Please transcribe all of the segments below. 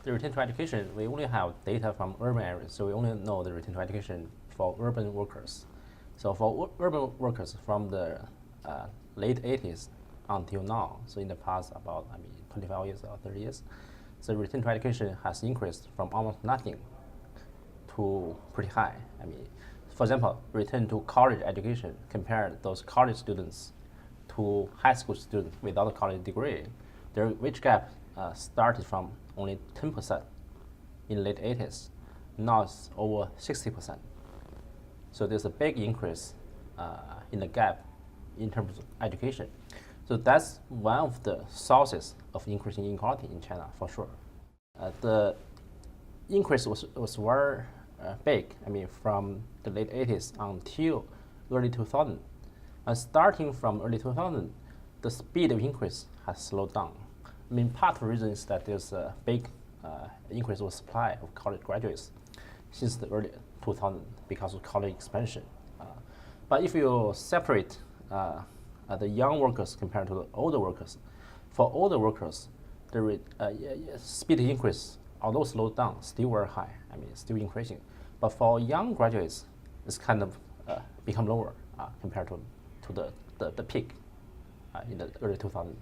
the return to education, we only have data from urban areas, so we only know the return to education for urban workers. So for urban workers from the late 80s until now, so in the past about 25 years or 30 years, the return to education has increased from almost nothing to pretty high. For example, return to college education, compared those college students to high school students without a college degree, their wage gap started from only 10% in the late 80s. Now it's over 60%. So there's a big increase in the gap in terms of education. So that's one of the sources of increasing inequality in China, for sure. The increase was very big, from the late 80s until early 2000. Starting from early 2000, the speed of increase has slowed down. Part of the reason is that there's a big increase of supply of college graduates since the early 2000 because of college expansion. But if you separate the young workers compared to the older workers, for older workers, the speed increase, although slowed down, still very high. Still increasing. But for young graduates, it's kind of become lower compared to the peak in the early 2000s.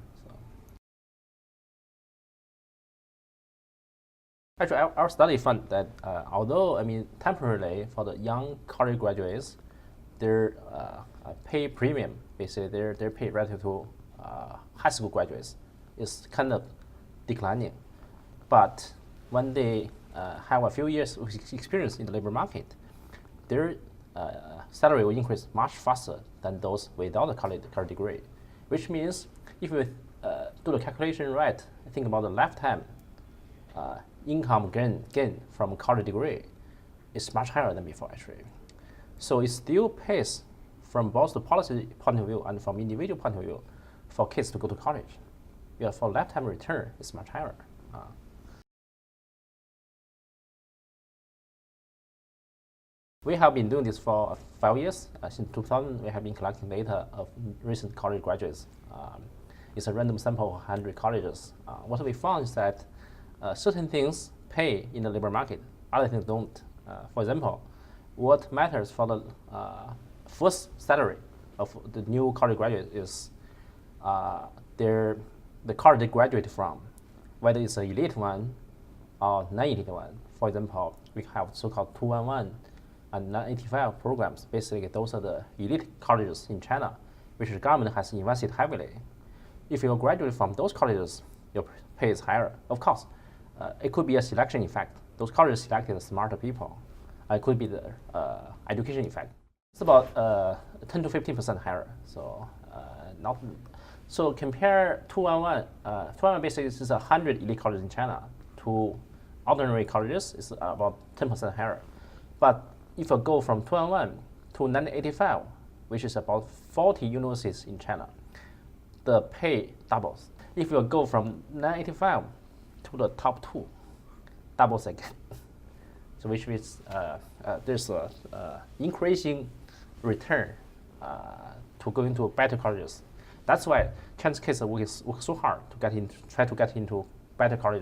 Actually, our study found that although temporarily for the young college graduates, their pay premium, basically their pay relative to high school graduates, is kind of declining. But when they have a few years of experience in the labor market, their salary will increase much faster than those without a college degree. Which means if we do the calculation right, think about the lifetime income gain from a college degree is much higher than before, actually. So it still pays from both the policy point of view and from individual point of view for kids to go to college. Yeah, for lifetime return, it's much higher. We have been doing this for 5 years. Since 2000, we have been collecting data of recent college graduates. It's a random sample of 100 colleges. What we found is that certain things pay in the labor market, other things don't. For example, what matters for the first salary of the new college graduate is the college they graduated from, whether it's an elite one or non-elite one. For example, we have so-called 211 and 985 programs. Basically, those are the elite colleges in China, which the government has invested heavily. If you graduate from those colleges, your pay is higher. Of course, it could be a selection effect. Those colleges selected smarter people. It could be the education effect. It's about 10 to 15% higher. So compare 211. 211 basically is 100 elite colleges in China to ordinary colleges. It's about 10% higher. But if you go from 211 to 985, which is about 40 universities in China, the pay doubles. If you go from 985 to the top 2, doubles again. So which means there's a increasing return to going to better colleges. That's why Chinese kids work so hard to try to get into better colleges.